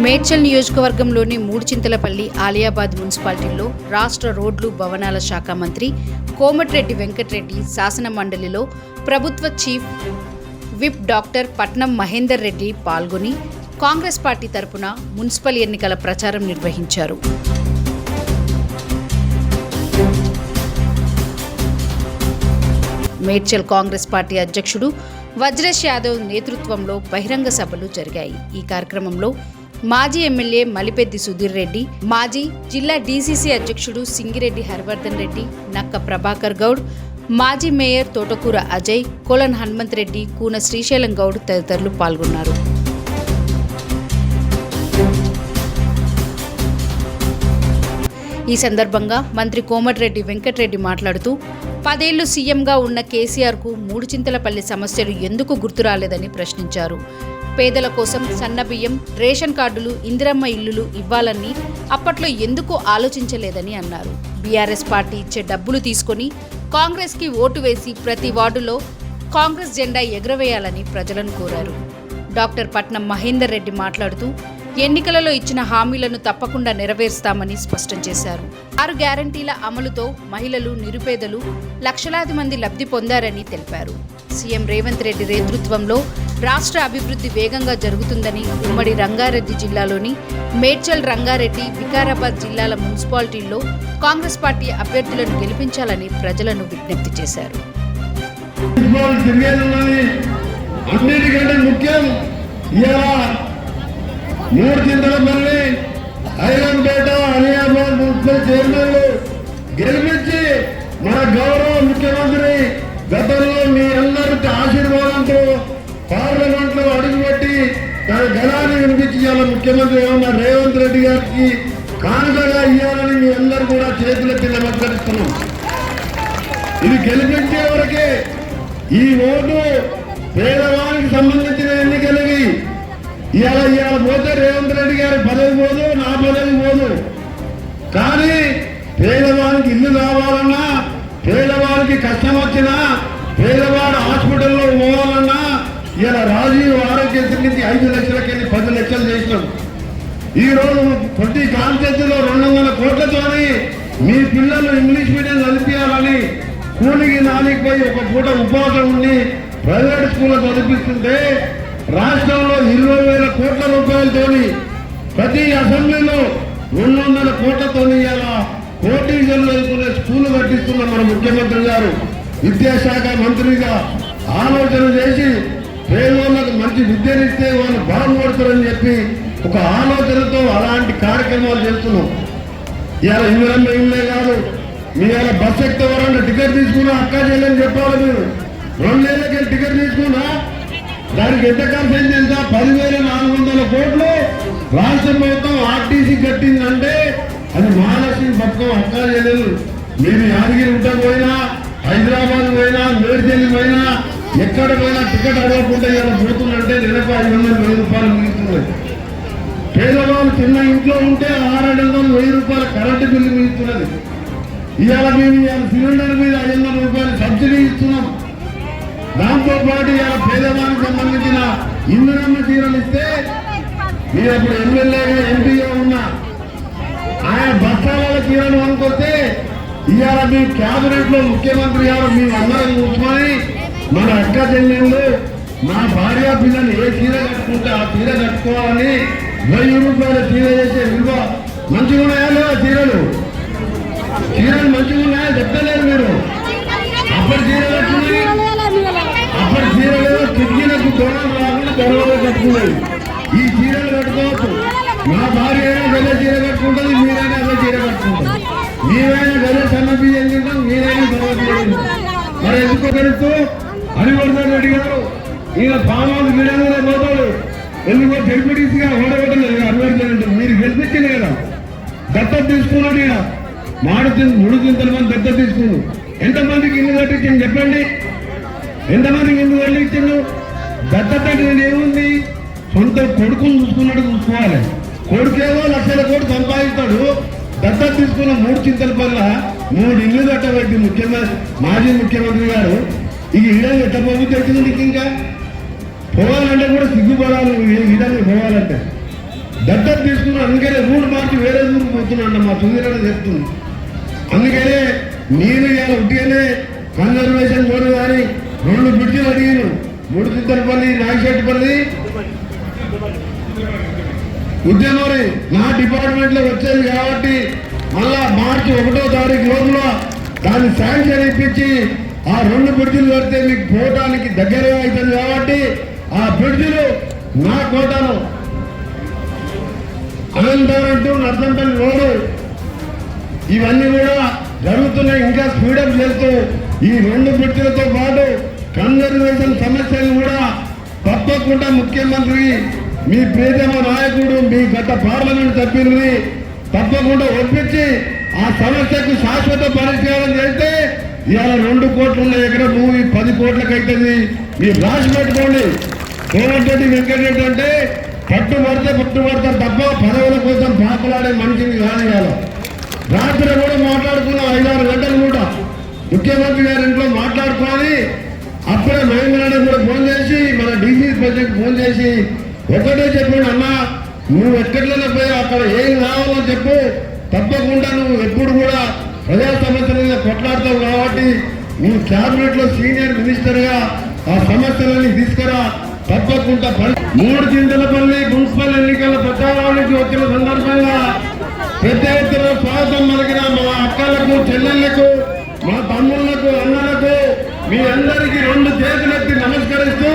మేడ్చల్ నియోజకవర్గంలోని మూడుచింతలపల్లి ఆలియాబాద్ మున్సిపాలిటీలో రాష్ట్ర రోడ్లు భవనాల శాఖ మంత్రి కోమటిరెడ్డి వెంకటరెడ్డి శాసన మండలిలో ప్రభుత్వ చీఫ్ విప్ డాక్టర్ పట్నం మహేందర్ రెడ్డి పాల్గొని కాంగ్రెస్ పార్టీ తరపున మున్సిపల్ ఎన్నికల ప్రచారం నిర్వహించారు. మేడ్చల్ కాంగ్రెస్ పార్టీ అధ్యక్షుడు వజ్రేష్ యాదవ్ నేతృత్వంలో బహిరంగ సభలు జరిగాయి. ఈ కార్యక్రమంలో మాజీ ఎమ్మెల్యే మలిపెద్ది సుధీర్ రెడ్డి, మాజీ జిల్లా డీసీసీ అధ్యక్షుడు సింగిరెడ్డి హరివర్ధన్ రెడ్డి, నక్క ప్రభాకర్ గౌడ్, మాజీ మేయర్ తోటకూర అజయ్, కోలన్ హనుమంత్ రెడ్డి, కూన శ్రీశైలం గౌడ్ తదితరులు పాల్గొన్నారు. ఈ సందర్భంగా మంత్రి కోమటిరెడ్డి వెంకటరెడ్డి మాట్లాడుతూ 10 ఏళ్లు సీఎంగా ఉన్న కేసీఆర్కు మూడుచింతలపల్లి సమస్యలు ఎందుకు గుర్తురాలేదని ప్రశ్నించారు. పేదల కోసం సన్నబియ్యం, రేషన్ కార్డులు, ఇందిరమ్మ ఇల్లులు ఇవ్వాలని అప్పట్లో ఎందుకు ఆలోచించలేదని అన్నారు. బీఆర్ఎస్ పార్టీ ఇచ్చే డబ్బులు తీసుకొని కాంగ్రెస్కి ఓటు వేసి ప్రతి వార్డులో కాంగ్రెస్ జెండా ఎగురవేయాలని ప్రజలను కోరారు. డాక్టర్ పట్నం మహేందర్ రెడ్డి మాట్లాడుతూ ఎన్నికలలో ఇచ్చిన హామీలను తప్పకుండా నెరవేరుస్తామని స్పష్టం చేశారు. 6 గ్యారంటీల అమలుతో మహిళలు, నిరుపేదలు లక్షలాది మంది లబ్ధి పొందారని తెలిపారు. సీఎం రేవంత్ రెడ్డి నేతృత్వంలో రాష్ట్ర అభివృద్ధి వేగంగా జరుగుతుందని, ఉమ్మడి రంగారెడ్డి జిల్లాలోని మేడ్చల్, రంగారెడ్డి, వికారాబాద్ జిల్లాల మున్సిపాలిటీల్లో కాంగ్రెస్ పార్టీ అభ్యర్థులను గెలిపించాలని ప్రజలను విజ్ఞప్తి చేశారు. మూడుచింతలపల్లి, ఐలంపేట, ఆలియాబాద్ మున్సిపల్ చైర్మన్లు గెలిపించి మన గౌరవ ముఖ్యమంత్రి గతంలో మీ అందరి ఆశీర్వాదంతో పార్లమెంట్ లో అడుగుపెట్టి తన గలాన్ని వినిపించాల ముఖ్యమంత్రి ఉన్న రేవంత్ రెడ్డి గారికి కానుకగా ఇవ్వాలని మీ అందరూ కూడా చేతులెత్తి నమస్కరిస్తున్నాం. ఇది గెలిపించే వరకే ఈ ఓటు పేదవానికి సంబంధించిన ఎన్నికలవి. ఇవాళ పోతే రేవంత్ రెడ్డి గారి పదవి పోదు, నా పదవి పోదు. కానీ పేదవానికి ఇల్లు కావాలన్నా, పేదవారికి కష్టం వచ్చినా, పేదవాడు హాస్పిటల్లో పోవాలన్నా ఇలా రాజీవ్ ఆరోగ్యశ్రీ నుంచి 5 లక్షలకి వెళ్ళి 10 లక్షలు చేసినాం. ఈ రోజు ప్రతి కాన్స్టిట్యూన్సీలో 200 కోట్లతోని మీ పిల్లలు ఇంగ్లీష్ మీడియం చదివించాలని కూలికి నాలికి పోయి ఒక పూట ఉపవాసం ఉండి ప్రైవేట్ స్కూల్లో చదివిస్తుంటే రాష్ట్రంలో 20,000 కోట్ల రూపాయలతోని ప్రతి అసెంబ్లీలో 200 కోట్లతో ఇలా కోటీజన్లు చదువుకునే స్కూల్ కట్టిస్తున్న మన ముఖ్యమంత్రి గారు విద్యాశాఖ మంత్రిగా ఆలోచన చేసి పేదోళ్ళకు మంచి విద్యనిస్తే వాళ్ళు బాగుపడతారని చెప్పి ఒక ఆలోచనతో అలాంటి కార్యక్రమాలు చేస్తున్నాం. ఇలా ఇందిరమ్మ ఇల్లే కాదు, మీ ఇలా బస్ ఎక్కితే వరండి టికెట్ తీసుకున్నా అక్క చెల్లెని చెప్పాలి. మీరు 2 ఏళ్ళకి టికెట్ తీసుకున్నా దానికి ఎంత ఖర్చు అయింది? ఎంత? 10,400 కోట్లు రాష్ట్ర ప్రభుత్వం ఆర్టీసీ కట్టిందంటే అది మహాలక్ష్మి పథకం. అక్క చెల్లెలు మీరు యాదగిరి ఉంట పోయినా, హైదరాబాద్ పోయినా, మేడ్చల్ పోయినా, ఎక్కడ పోయినా టికెట్ అడగకుండా ఇలా పోతుందంటే నెలకు 500,000 రూపాయలు మిగులుతున్నాయి. పేదవాళ్ళు చిన్న ఇంట్లో ఉంటే 600,000 రూపాయల కరెంటు బిల్లు మిగులుతున్నది. ఇవాళ మేము సిలిండర్ మీద 500 రూపాయలు సబ్సిడీ ఇస్తున్నాం. దాంతో పాటు ఇలా పేదవానికి సంబంధించిన ఇందిరమ్మ చీరలు ఇస్తే మీరు అప్పుడు ఎమ్మెల్యేగా, ఎంపీగా ఉన్నా ఆయన బస్తాల చీరలు అనుకొస్తే ఇవాళ మీ క్యాబినెట్ లో ముఖ్యమంత్రి గారు మేము అందరం కూర్చొని మన అక్క చెల్లెళ్ళు, మా భార్య పిల్లలు ఏ చీర కట్టుకుంటే ఆ చీర కట్టుకోవాలని 1000 రూపాయల చీర చేసే విలువ. మంచిగా ఉన్నాయా లేదా చీరలు? చీరలు మంచిగా ఉన్నాయా చెప్తలేదు మీరు? అప్పటి చీర కట్టుకుని అప్పటి చీరలు కిటికీలకు దూరం రాకుండా దొరలో కట్టుకునేది. ఈ చీరలు కట్టుకోవచ్చు. మా భార్య అయినా గదే చీర కట్టుకుంటుంది, మీరైనా అదే చీర కట్టుకుంటాం. మీరైనా గదే సన్న బియ్యం తింటాం, మీరైనా సన్న. మరి ఎందుకు కలుస్తూ హరివర్ధన్ రెడ్డి గారు ఈయన ఫామ్ హౌస్ గిడంగా పోతాడు. ఎందుకో డెప్యూటీసీగా ఓడగొట్టలేదు హరివర్ధన్ రెడ్డి. మీరు గెలిపించింది కదా, దత్తత తీసుకున్నాడు. ఈయన మూడుచింతల మంది దత్తత తీసుకున్నాడు. ఎంతమందికి ఇల్లు కట్టించింది చెప్పండి? ఎంతమందికి ఇల్లు కట్టించిండు? దత్తత ఏముంది? సొంత కొడుకుని చూసుకున్నాడు, చూసుకోవాలి. కొడుకేవో లక్షల కోట్లు సంపాదిస్తాడు. దత్తత తీసుకున్న మూడుచింతలపల్లి 3 ఇల్లు కట్టబట్టి ముఖ్యమంత్రి, మాజీ ముఖ్యమంత్రి గారు ఇక ఇళ్ళని ఎట్ట పోగు తెచ్చింది. ఇంకా పోవాలంటే కూడా సిగ్గుపడాలి. ఈ విధంగా పోవాలంటే దత్తత తీసుకున్నాం. అందుకనే రూట్ మార్చి వేరే ఊరికి పోతున్నాడు మా సుధీరణ చెప్తుంది. అందుకనే నేను ఇలా ఉట్టిగానే కన్జర్వేషన్ బోర్డు కానీ 2 బ్రిడ్జిలు అడిగాను. ముడిచిద్దరపల్లి, నాగశెట్టిపల్లి, ఉద్యమరి నా డిపార్ట్మెంట్లో వచ్చేది కాబట్టి మళ్ళా మార్చి 1వ తారీఖు లోపల దాన్ని శాంక్షన్ ఇప్పించి ఆ 2 బ్రిడ్జిలు కడితే మీకు పోవటానికి దగ్గరగా అవుతుంది కాబట్టి ఆ బ్రిడ్జిలు నా కోటాను అనంతరంటూ నర్సంపల్లి రోడ్డు ఇవన్నీ కూడా జరుగుతున్నాయి. ఇంకా స్పీడప్ చేస్తూ ఈ 2 బ్రిడ్జిలతో పాటు కన్జర్వేషన్ సమస్యలు కూడా తప్పకుండా ముఖ్యమంత్రి మీ ప్రియతమ నాయకుడు మీ గత పార్లమెంట్ సభ్యుల్ని తప్పకుండా ఒప్పించి ఆ సమస్యకు శాశ్వత పరిష్కారం చేస్తే ఇవాళ 2 కోట్లు ఉన్న ఎకరం భూమి 10 కోట్లకు అవుతుంది. మీరు రాసి పెట్టుకోండి. కోమటిరెడ్డి వెంకటరెడ్డి అంటే పట్టుబడతారు తప్ప పదవుల కోసం పాపలాడే మనిషిని కాదు. ఇవాళ రాత్రి కూడా మాట్లాడుకున్నాం 5-6 గంటలు కూడా ముఖ్యమంత్రి గారి ఇంట్లో మాట్లాడుకోవాలి. అప్పుడే మహేంద్ర కూడా ఫోన్ చేసి మన డీసీ ప్రెసిడెంట్ ఫోన్ చేసి ఒకటే చెప్పాడు, అన్నా నువ్వు ఎక్కట్లనే పోయి అక్కడ ఏం కావాలో చెప్పు, తప్పకుండా నువ్వు ఎప్పుడు కూడా ప్రజా సమస్యల మీద కొట్లాడతావు కాబట్టి నువ్వు క్యాబినెట్ లో సీనియర్ మినిస్టర్ గా ఆ సమస్యలన్నీ తీసుకురా, తప్పకుండా 3 చింతలపల్లి మున్సిపల్ ఎన్నికల ప్రచారానికి వచ్చిన సందర్భంగా పెద్ద ఎత్తున స్వాగతం పలికిన మా అక్కలకు, చెల్లెళ్లకు, మా తమ్ముళ్లకు, అన్నలకు మీ అందరికీ 2 చేతులెత్తి నమస్కరిస్తూ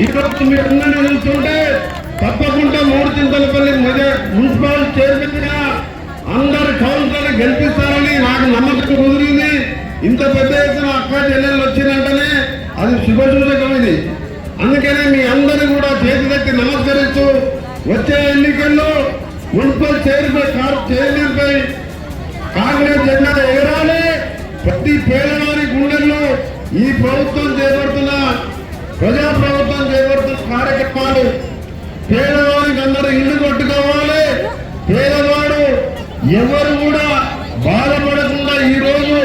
ఈరోజు మీ అందరినీ చూస్తుంటే తప్పకుండా 3 చింతలపల్లి మున్సిపల్ చైర్మన్ గా అందరు కౌన్సిలర్ గెలిపిస్తారని నాకు నమ్మకం కుదిరింది. ఇంత పెద్ద ఎత్తున అక్క చెల్లెళ్ళు వచ్చిందంటేనే అది శుభసూచకం. ఇది అందుకనే మీ అందరూ కూడా చేతులెత్తి నమస్కరిస్తూ వచ్చే ఎన్నికల్లో మున్సిపల్ చైర్మన్ పై కాంగ్రెస్ జెండా ఎగరాలి. ప్రతి పేదవారి గుండెల్లో ఈ ప్రభుత్వం చేపడుతున్న ప్రజా ప్రభుత్వం చేపడుతున్న కార్యక్రమాలు పేదవారికి అందరూ ఇల్లు కొట్టుకోవాలి. పేదవాడు ఎవరు కూడా బాధపడకుండా ఈ రోజు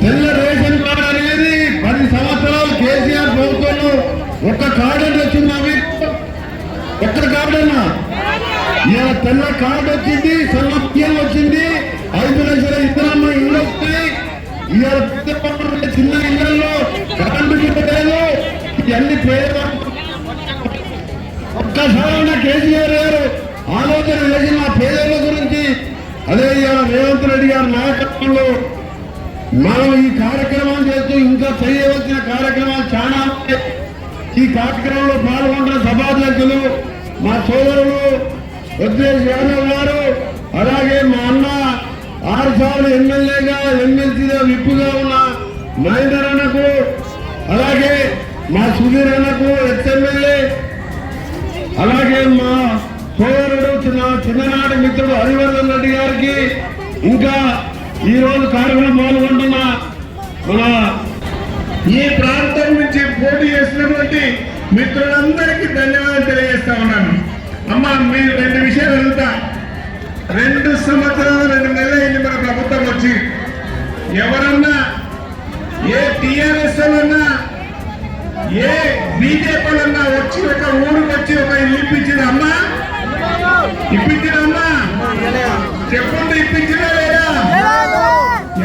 తెల్ల రేషన్ కార్డు అనేది 10 సంవత్సరాలు కేసీఆర్ ప్రభుత్వంలో ఒక్క కార్డు వచ్చిందా మీకు? ఒక్క కార్డు అన్నా ఇలా తెల్ల కార్డు వచ్చింది, సన్న పిఎం వచ్చింది, 5 లక్షల ఇద్దరమ్మ ఇళ్ళు వస్తాయి. ఇవాళ చిన్న ఇళ్లలో కరెంటు లేదు. ఇవన్నీ పేదవాళ్ళు ఒక్కసారి కేసీఆర్ గారు ఆలోచన చేసిన పేదల గురించి. అదే ఇవాళ రేవంత్ రెడ్డి గారి నాయకత్వంలో మనం ఈ కార్యక్రమం చేస్తూ ఇంకా చేయవలసిన కార్యక్రమాలు చాలా ఉన్నాయి. ఈ కార్యక్రమంలో పాల్గొంటున్న సభాధ్యక్షులు మా సోదరులు రుద్రేష్ యాదవ్ గారు, అలాగే మా అన్న 6 సార్లు ఎమ్మెల్యేగా ఎమ్మెల్సీగా విప్పుగా ఉన్న మహేందర్ అన్నకు, అలాగే మా సుధీర్ అన్నకు ఎక్స్ఎమ్మెల్యే, అలాగే మా సోదరుడు చిన్ననాటి మిత్రుడు హరివర్ధన్ రెడ్డి గారికి, ఇంకా ఈ రోజు కార్యక్రమం పాల్గొంటున్న మన ఈ ప్రాంతం నుంచి పోటీ చేసినటువంటి మిత్రులందరికీ ధన్యవాదాలు తెలియజేస్తా ఉన్నాను. అమ్మ మీరు 2 విషయాలు అడుగుతా. 2 సంవత్సరాలు 2 నెలలు అయింది మన ప్రభుత్వం వచ్చి. ఎవరన్నా ఏ టీఆర్ఎస్ అన్నా ఏ బీజేపీలన్నా వచ్చి ఒక ఊరికి వచ్చి ఒక ఇల్లు ఇప్పించింది అమ్మా? ఇప్పించిందమ్మా? చెప్పండి, ఇప్పించిందా లేదా?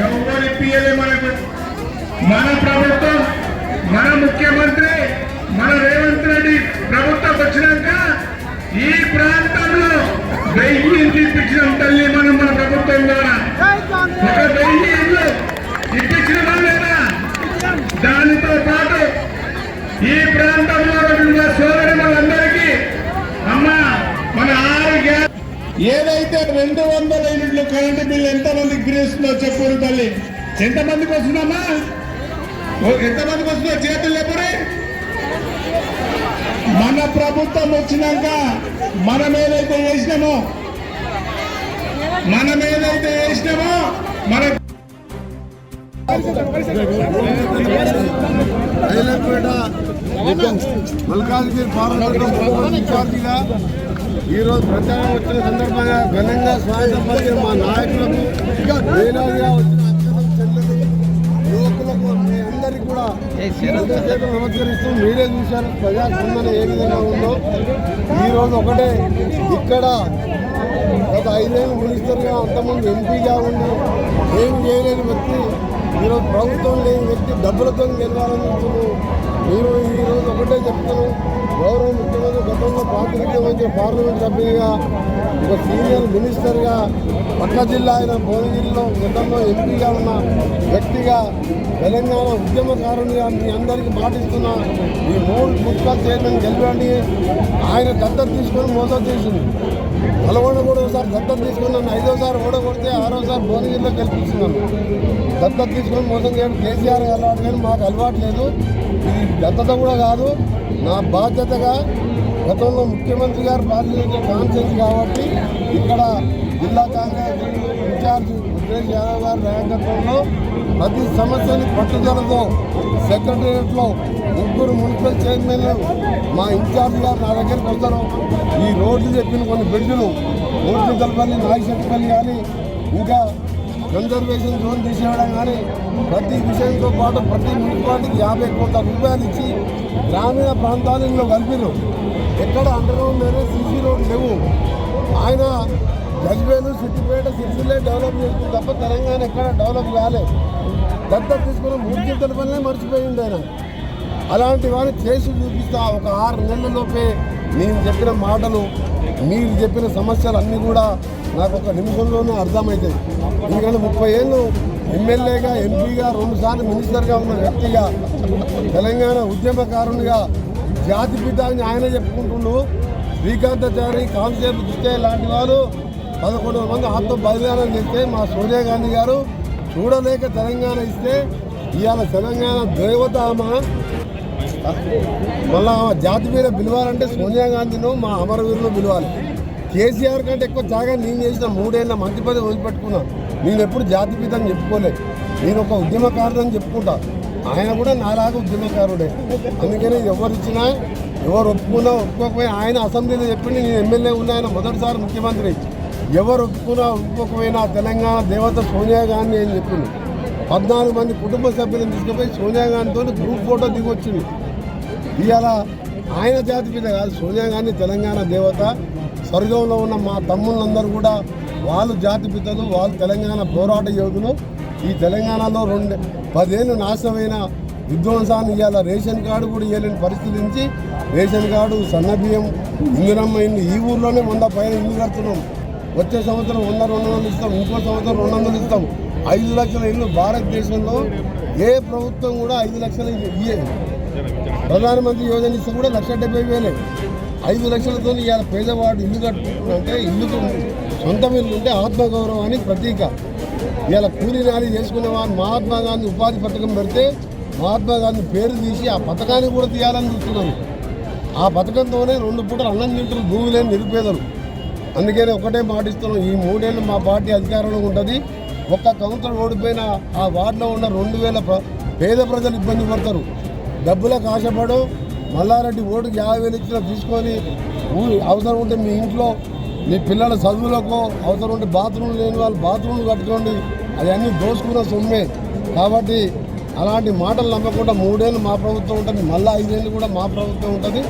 ఎవరు ఇప్పియలే మనకు. మన ప్రభుత్వం, మన ముఖ్యమంత్రి, మన రేవంత్ రెడ్డి ప్రభుత్వం వచ్చినాక ఈ ప్రాంతంలో 1000 ఇంటి ఇప్పించినాం తల్లి మనం మన ప్రభుత్వం ద్వారా. ఒక 1000 ఇల్లు ఇప్పించినా లేదా? దానితో పాటు ఈ ప్రాంతంలో సోదరి మనందరికీ అమ్మ మన 6 గ్యాస్ ఏదైతే 200 యూనిట్లు కరెంటు బిల్లు ఎంతమందికి గ్రహిస్తుందో చెప్పు తల్లి. ఎంతమందికి వస్తుందమ్మా? ఎంతమందికి వస్తుందో చేతులు ఎప్పుడు? మన ప్రభుత్వం వచ్చినాక మనం ఏదైతే చేసినామో మన మల్కాజ్గిరి పార్లమెంట్ ఇన్ఛార్జిగా ఈరోజు ప్రచారం వచ్చిన సందర్భంగా ఘనంగా స్వాగతం పలికిన మా నాయకులకు వేలాదిగా వచ్చిన అక్కలు చెల్లెలు యువకులకు మీ అందరికీ కూడా ఎంతసేపు నమస్కరిస్తూ మీరే చూశారు ప్రజాస్పందన ఏ విధంగా ఉందో. ఈరోజు ఒకటే ఇక్కడ గత 5 ఏళ్ళు మినిస్టర్గా అంతమంది ఎంపీగా ఉండి ఏం చేయలేని వ్యక్తి ఈరోజు ప్రభుత్వం లేని వ్యక్తి డబ్బులతో గెలవాలని మీరు ఈరోజు ఒకటే చెప్తాను. గౌరవ ముఖ్యమంత్రి గతంలో ప్రాతినిధ్యం వహించిన పార్లమెంట్ సభ్యునిగా ఒక సీనియర్ మినిస్టర్గా పక్క జిల్లా అయిన భువనగిరిలో గతంలో ఎంపీగా ఉన్న వ్యక్తిగా తెలంగాణ ఉద్యమకారునిగా మీ అందరికీ పాటిస్తున్న ఈ 3 మున్సిపల్ చైర్మన్ గెలవండి. ఆయన దత్తత తీసుకొని మోసం చేసింది. నల్గొండ కూడా ఒకసారి దత్తత తీసుకుని నన్ను 5వసారి ఓడగొడితే 6వసారి భువనగిరిలో గెలిపిస్తున్నాను. దత్తత తీసుకొని మోసం చేయడం కేసీఆర్ అలవాటు కానీ మాకు అలవాటు లేదు. ఇది దత్తత కూడా కాదు, నా బాధ్యతగా గతంలో ముఖ్యమంత్రి గారు పాలించే కాన్ఫరెన్స్ కాబట్టి ఇక్కడ జిల్లా కాంగ్రెస్ ఇన్ఛార్జ్ ఉద్రేష్ యాదవ్ గారి నాయకత్వంలో ప్రతి సమస్యని పట్టుదలతో సెక్రటేరియట్లో 3 మున్సిపల్ చైర్మన్లు మా ఇన్ఛార్జ్ గారు నా దగ్గరికి వస్తారు. ఈ రోడ్లు చెప్పిన కొన్ని బ్రిడ్జులు మూర్తింతలపల్లి నాగశెట్టిపల్లి కానీ ఇంకా కన్జర్వేషన్ జోన్ తీసేయడం కానీ ప్రతి విషయంతో పాటు ప్రతి మున్సిపాలిటీకి 50 కోట్ల రూపాయలు ఇచ్చి గ్రామీణ ప్రాంతాలలో కలిపిరు. ఎక్కడ అండర్గ్రౌండ్ లేదా సీసీ రోడ్లు లేవు. ఆయన గజ్వేలు సిద్దిపేట సిరిసిల్లే డెవలప్ చేసుకుని తప్ప తెలంగాణ ఎక్కడ డెవలప్ కాలేదు. దత్తత తీసుకుని మూర్తింతలపల్లినే మర్చిపోయింది ఆయన. అలాంటి వారిని చేసి చూపిస్తా. ఒక 6 నెలలలోపే నేను చెప్పిన మాటలు మీరు చెప్పిన సమస్యలు అన్నీ కూడా నాకు ఒక నిమిషంలోనే అర్థమవుతాయి. ఎందుకంటే 30 ఏళ్ళు ఎమ్మెల్యేగా ఎంపీగా 2 సార్లు మినిస్టర్గా ఉన్న వ్యక్తిగా తెలంగాణ ఉద్యమకారునిగా జాతిపిత అని ఆయన చెప్పుకుంటుండు. శ్రీకాంతాచారి కాన్సేపు దుష్టే లాంటి వాళ్ళు 11 మంది ఆత్మ బలిదానం చేస్తే మా సోనియా గాంధీ గారు చూడలేక తెలంగాణ ఇస్తే ఇవాళ తెలంగాణ దేవత మళ్ళా జాతి మీద పిలవాలంటే సోనియా గాంధీను మా అమరవీరులు పిలవాలి. కేసీఆర్ కంటే ఎక్కువ త్యాగం నేను చేసిన 3 ఏళ్ళ మంత్రి పదవి వదిలిపెట్టుకున్నా. నేను ఎప్పుడు జాతిపిత అని చెప్పుకోలేదు. నేను ఒక ఉద్యమకారుడు అని చెప్పుకుంటా. ఆయన కూడా నాలాగా ఉద్యమకారుడే. అందుకని ఎవరు ఇచ్చినా ఎవరు ఒప్పుకున్నా ఒప్పుకోకపోయినా ఆయన అసెంబ్లీలో చెప్పింది. నేను ఎమ్మెల్యే ఉన్నా, ఆయన మొదటిసారి ముఖ్యమంత్రి. ఎవరు ఒప్పుకున్నా ఒప్పుకోకపోయినా తెలంగాణ దేవత సోనియా గాంధీ అని చెప్పింది. 14 మంది కుటుంబ సభ్యులను తీసుకుపోయి సోనియా గాంధీతో గ్రూప్ ఫోటో దిగొచ్చింది. ఇవాళ ఆయన జాతిపిత కాదు, సోనియా గాంధీ తెలంగాణ దేవత. స్వర్గంలో ఉన్న మా తమ్ముళ్ళందరూ కూడా వాళ్ళు జాతిపితలు, వాళ్ళు తెలంగాణ పోరాట యోధులు. ఈ తెలంగాణలో 10 ఏళ్ళు నాశనమైన విధ్వంసాన్ని ఇవాళ రేషన్ కార్డు కూడా ఇవ్వలేని పరిస్థితి నుంచి రేషన్ కార్డు, సన్నబియ్యం, ఇందిరమ్మ ఇల్లు ఈ ఊర్లోనే 100 పైన ఇల్లు కడుతున్నాం. వచ్చే సంవత్సరం 100-200 ఇస్తాం, ఇంకో సంవత్సరం 200 ఇస్తాం. 5 లక్షల ఇల్లు భారతదేశంలో ఏ ప్రభుత్వం కూడా 5 లక్షల ఇయ్యేది. ప్రధానమంత్రి యోజన ఇస్తే కూడా 1,70,000. 5 లక్షలతో ఇవాళ పేదవాడు ఇల్లు కట్టుకుంటుంటే ఇల్లుకు సొంతం ఇల్లు ఉంటే ఆత్మగౌరవానికి ప్రతీక. ఇవాళ కూలీ నాలి చేసుకునే వాళ్ళు మహాత్మా గాంధీ ఉపాధి పథకం పెడితే మహాత్మా గాంధీ పేరు తీసి ఆ పథకాన్ని కూడా తీయాలని చూస్తున్నాను. ఆ పథకంతోనే 2 పూటలు అన్నం తింటున్న భూమి లేని నిరుపేదలు. అందుకని ఒకటే మాటిస్తున్నాం, ఈ 3 ఏళ్ళు మా పార్టీ అధికారంలో ఉంటుంది. ఒక్క కౌన్సిలర్ ఓడిపోయిన ఆ వార్డులో ఉన్న 2,000 పేద ప్రజలు ఇబ్బంది పడతారు. డబ్బులకు ఆశపడు మల్లారెడ్డి ఓటుకు 50,000 ఇచ్చినా తీసుకొని అవసరం ఉంటే మీ ఇంట్లో మీ పిల్లల చదువులకు అవసరం ఉంటే బాత్రూమ్లు లేని వాళ్ళు బాత్రూమ్లు కట్టుకోండి. అవన్నీ దోసుకున్న సొమ్మే. కాబట్టి అలాంటి మాటలు నమ్మకుండా 3 ఏళ్ళు మా ప్రభుత్వం ఉంటుంది, మళ్ళీ 5 ఏళ్ళు కూడా మా ప్రభుత్వం ఉంటుంది.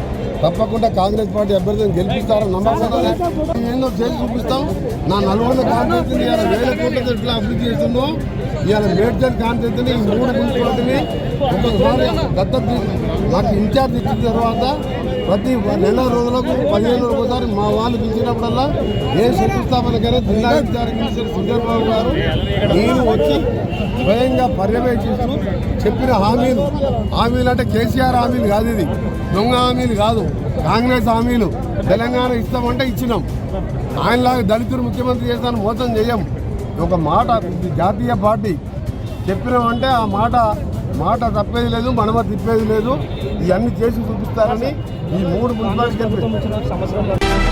తప్పకుండా కాంగ్రెస్ పార్టీ అభ్యర్థిని గెలిపిస్తారని నమ్మకం ఏందో చేసి చూపిస్తాం. నా నల్గొండ కాన్ఫరెన్స్ని ఇవాళ 1000 కోట్లతో ఎట్లా అభివృద్ధి చేస్తుందో ఇవాళ మేడ్చల్ కాన్ఫరెన్స్ని 3 మున్సిపాలిటీని ఒక్కొక్కసారి దత్తత నాకు ఇన్ఛార్జ్ ఇచ్చిన తర్వాత ప్రతి నెల రోజులకు 15 రోజులకు ఒకసారి మా వాళ్ళు పిలిచినప్పుడల్లా ఏ శంకుస్థాపనకైనా జిల్లా ఇన్ఛార్జ్ మినిస్టర్ సుజన్ బాబు గారు నేను వచ్చి స్వయంగా పర్యవేక్షిస్తూ చెప్పిన హామీలు అంటే కేసీఆర్ హామీలు కాదు, ఇది దొంగ హామీలు కాదు, కాంగ్రెస్ హామీలు. తెలంగాణ ఇస్తామంటే ఇచ్చినాం. ఆయనలాగా దళితులు ముఖ్యమంత్రి చేస్తాను మోసం చేయం. ఒక మాట జాతీయ పార్టీ చెప్పినామంటే ఆ మాట తప్పేది లేదు, మనమ తిప్పేది లేదు. ఇవన్నీ చేసి చూపిస్తారని ఈ 3 మున్సిపాలిటీ